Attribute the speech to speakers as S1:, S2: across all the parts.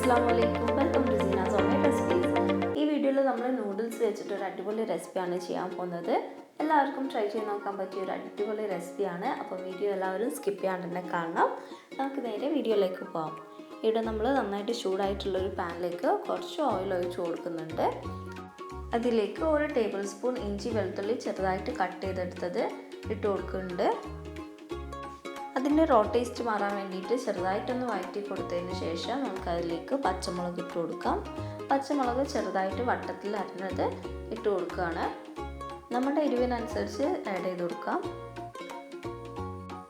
S1: Assalamualaikum. Welcome to Zeena's Homemade Recipes. ഈ വീഡിയോയിൽ നമ്മൾ നൂഡിൽസ് വെച്ചിട്ട് ഒരു അടിപൊളി റെസിപ്പിയാണ് ചെയ്യാൻ പോകുന്നത്. എല്ലാവർക്കും ട്രൈ ചെയ്ത് നോക്കാൻ പറ്റിയ ഒരു അടിപൊളി റെസിപ്പിയാണ്. അപ്പോൾ വീഡിയോ എല്ലാവരും സ്കിപ്പ് ചെയ്യാണ്ട് തന്നെ കാണണം. നമുക്ക് നേരെ വീഡിയോയിലേക്ക് പോകാം. ഇവിടെ നമ്മൾ നന്നായിട്ട് ചൂടായിട്ടുള്ളൊരു പാനിലേക്ക് കുറച്ച് ഓയിൽ ഒഴിച്ച് കൊടുക്കുന്നുണ്ട്. അതിലേക്ക് 1 ടേബിൾ സ്പൂൺ ഇഞ്ചി വെളുത്തുള്ളി ചെറുതായിട്ട് കട്ട് ചെയ്തെടുത്തത് ഇട്ട് കൊടുക്കുന്നുണ്ട്. അതിൻ്റെ റോ ടേസ്റ്റ് മാറാൻ വേണ്ടിയിട്ട് ചെറുതായിട്ടൊന്ന് വഴറ്റി കൊടുത്തതിന് ശേഷം നമുക്ക് അതിലേക്ക് പച്ചമുളക് ഇട്ട് കൊടുക്കാം. പച്ചമുളക് ചെറുതായിട്ട് വട്ടത്തിൽ അരിഞ്ഞത് ഇട്ട് കൊടുക്കുകയാണ്. നമ്മുടെ എരിവിനനുസരിച്ച് ആഡ് ചെയ്ത് കൊടുക്കാം.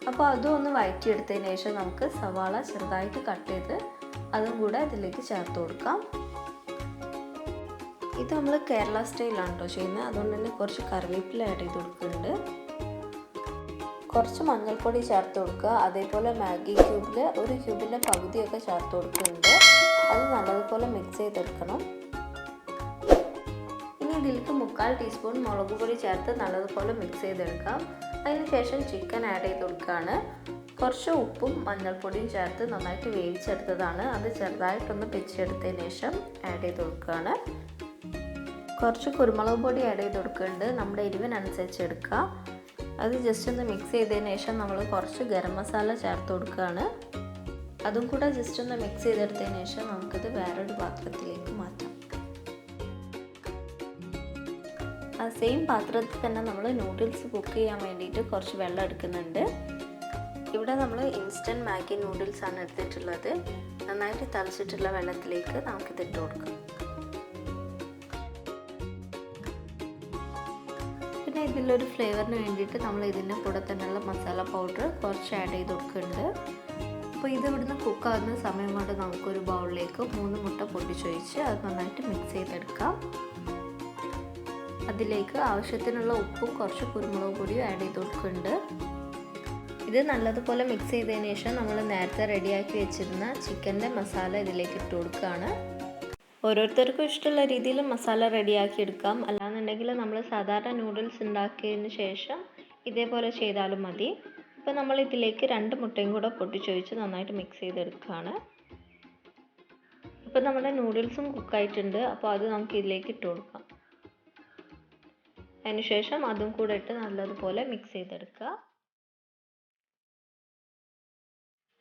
S1: അപ്പോൾ അതും ഒന്ന് വഴറ്റിയെടുത്തതിന് ശേഷം നമുക്ക് സവാള ചെറുതായിട്ട് കട്ട് ചെയ്ത് അതും കൂടെ ഇതിലേക്ക് ചേർത്ത് കൊടുക്കാം. ഇത് നമ്മൾ കേരള സ്റ്റൈലാണ് കേട്ടോ ചെയ്യുന്നത്. അതുകൊണ്ട് തന്നെ കുറച്ച് കറിവേപ്പില ആഡ് ചെയ്ത് കൊടുക്കുന്നുണ്ട്. കുറച്ച് മഞ്ഞൾപ്പൊടി ചേർത്ത് കൊടുക്കുക. അതേപോലെ മാഗി ക്യൂബിൽ 1 ക്യൂബിൻ്റെ പകുതിയൊക്കെ ചേർത്ത് കൊടുക്കുന്നുണ്ട്. അത് നല്ലതുപോലെ മിക്സ് ചെയ്തെടുക്കണം. ഇനി ഇതിലേക്ക് 1/4 ടീസ്പൂൺ മുളക് പൊടി ചേർത്ത് നല്ലതുപോലെ മിക്സ് ചെയ്തെടുക്കാം. അതിനുശേഷം ചിക്കൻ ആഡ് ചെയ്ത് കൊടുക്കുകയാണ്. കുറച്ച് ഉപ്പും മഞ്ഞൾപ്പൊടിയും ചേർത്ത് നന്നായിട്ട് വേവിച്ചെടുത്തതാണ്. അത് ചെറുതായിട്ടൊന്ന് പിച്ചെടുത്തതിന് ശേഷം ആഡ് ചെയ്ത് കൊടുക്കുകയാണ്. കുറച്ച് കുരുമുളക് പൊടി ആഡ് ചെയ്ത് കൊടുക്കുന്നുണ്ട്. നമ്മുടെ എരിവിനനുസരിച്ച് എടുക്കുക. അത് ജസ്റ്റ് ഒന്ന് മിക്സ് ചെയ്തതിന് ശേഷം നമ്മൾ കുറച്ച് ഗരം മസാല ചേർത്ത് കൊടുക്കുകയാണ്. അതും കൂടെ ജസ്റ്റ് ഒന്ന് മിക്സ് ചെയ്തെടുത്തതിന് ശേഷം നമുക്കിത് വേറൊരു പാത്രത്തിലേക്ക് മാറ്റാം. ആ സെയിം പാത്രത്തിൽ തന്നെ നമ്മൾ നൂഡിൽസ് കുക്ക് ചെയ്യാൻ വേണ്ടിയിട്ട് കുറച്ച് വെള്ളം എടുക്കുന്നുണ്ട്. ഇവിടെ നമ്മൾ ഇൻസ്റ്റൻറ്റ് മാഗി നൂഡിൽസ് ആണ് എടുത്തിട്ടുള്ളത്. നന്നായിട്ട് തളിച്ചിട്ടുള്ള വെള്ളത്തിലേക്ക് നമുക്കിത് ഇട്ട് കൊടുക്കാം. പിന്നെ ഇതിലൊരു ഫ്ലേവറിന് വേണ്ടിയിട്ട് നമ്മൾ ഇതിൻ്റെ കൂടെ തന്നെയുള്ള മസാല പൗഡർ കുറച്ച് ആഡ് ചെയ്ത് കൊടുക്കുന്നുണ്ട്. അപ്പോൾ ഇത് ഇവിടുന്ന് കുക്കാകുന്ന സമയം കൊണ്ട് നമുക്കൊരു ബൗളിലേക്ക് 3 മുട്ട പൊട്ടിച്ചൊഴിച്ച് അത് നന്നായിട്ട് മിക്സ് ചെയ്തെടുക്കാം. അതിലേക്ക് ആവശ്യത്തിനുള്ള ഉപ്പും കുറച്ച് കുരുമുളക് പൊടിയും ആഡ് ചെയ്ത് കൊടുക്കുന്നുണ്ട്. ഇത് നല്ലതുപോലെ മിക്സ് ചെയ്തതിന് ശേഷം നമ്മൾ നേരത്തെ റെഡിയാക്കി വെച്ചിരുന്ന ചിക്കൻ്റെ മസാല ഇതിലേക്ക് ഇട്ട് കൊടുക്കുകയാണ്. ഓരോരുത്തർക്കും ഇഷ്ടമുള്ള രീതിയിൽ മസാല റെഡിയാക്കി എടുക്കാം. അല്ലാന്നുണ്ടെങ്കിൽ നമ്മൾ സാധാരണ നൂഡിൽസ് ഉണ്ടാക്കിയതിന് ശേഷം ഇതേപോലെ ചെയ്താലും മതി. ഇപ്പോൾ നമ്മൾ ഇതിലേക്ക് 2 മുട്ടയും കൂടെ പൊട്ടിച്ചൊഴിച്ച് നന്നായിട്ട് മിക്സ് ചെയ്തെടുക്കുകയാണ്. ഇപ്പോൾ നമ്മുടെ നൂഡിൽസും കുക്കായിട്ടുണ്ട്. അപ്പോൾ അത് നമുക്ക് ഇതിലേക്ക് ഇട്ട് കൊടുക്കാം. അതിനുശേഷം അതും കൂടെ ഇട്ട് നല്ലതുപോലെ മിക്സ് ചെയ്തെടുക്കുക.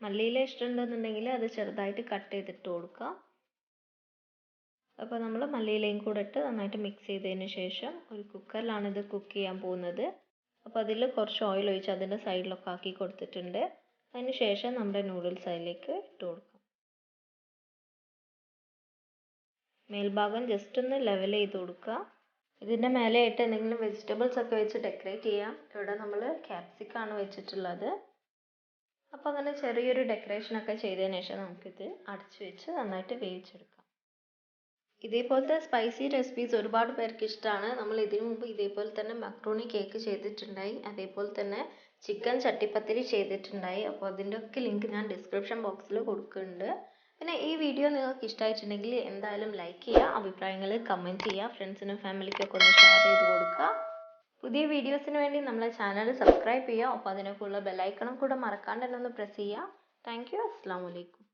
S1: മല്ലിയില ഇഷ്ടമുണ്ടെന്നുണ്ടെങ്കിൽ അത് ചെറുതായിട്ട് കട്ട് ചെയ്തിട്ട് കൊടുക്കാം. അപ്പോൾ നമ്മൾ മല്ലിയിലയും കൂടെ ഇട്ട് നന്നായിട്ട് മിക്സ് ചെയ്തതിന് ശേഷം ഒരു കുക്കറിലാണ് ഇത് കുക്ക് ചെയ്യാൻ പോകുന്നത്. അപ്പോൾ അതിൽ കുറച്ച് ഓയിൽ ഒഴിച്ച് അതിൻ്റെ സൈഡിലൊക്കെ ആക്കി കൊടുത്തിട്ടുണ്ട്. അതിന് ശേഷം നമ്മുടെ നൂഡിൽസ് അതിലേക്ക് ഇട്ട് കൊടുക്കാം. മേൽഭാഗം ജസ്റ്റ് ഒന്ന് ലെവൽ ചെയ്ത് കൊടുക്കുക. ഇതിൻ്റെ മേലെയായിട്ട് എന്തെങ്കിലും വെജിറ്റബിൾസ് ഒക്കെ വെച്ച് ഡെക്കറേറ്റ് ചെയ്യാം. ഇവിടെ നമ്മൾ ക്യാപ്സിക്കാണ് വെച്ചിട്ടുള്ളത്. അപ്പോൾ അങ്ങനെ ചെറിയൊരു ഡെക്കറേഷനൊക്കെ ചെയ്തതിന് ശേഷം നമുക്കിത് അടച്ചു വെച്ച് നന്നായിട്ട് വേവിച്ചെടുക്കാം. ഇതേപോലത്തെ സ്പൈസി റെസിപ്പീസ് ഒരുപാട് പേർക്ക് ഇഷ്ടമാണ്. നമ്മൾ ഇതിനു മുമ്പ് ഇതേപോലെ തന്നെ മക്രോണി കേക്ക് ചെയ്തിട്ടുണ്ടായി. അതേപോലെ തന്നെ ചിക്കൻ ചട്ടിപ്പത്തിരി ചെയ്തിട്ടുണ്ടായി. അപ്പോൾ അതിൻ്റെയൊക്കെ ലിങ്ക് ഞാൻ ഡിസ്ക്രിപ്ഷൻ ബോക്സിൽ കൊടുക്കുന്നുണ്ട്. പിന്നെ ഈ വീഡിയോ നിങ്ങൾക്ക് ഇഷ്ടമായിട്ടുണ്ടെങ്കിൽ എന്തായാലും ലൈക്ക് ചെയ്യുക, അഭിപ്രായങ്ങൾ കമൻറ്റ് ചെയ്യുക, ഫ്രണ്ട്സിനും ഫാമിലിക്കൊക്കെ ഒന്ന് ഷെയർ ചെയ്ത് കൊടുക്കുക. പുതിയ വീഡിയോസിന് വേണ്ടി നമ്മളെ ചാനൽ സബ്സ്ക്രൈബ് ചെയ്യുക. അപ്പോൾ അതിനൊക്കെയുള്ള ബെല്ലൈക്കണും കൂടെ മറക്കാണ്ട് തന്നെ ഒന്ന് പ്രസ് ചെയ്യുക. Thank you. അസ്സലാമു അലൈക്കും.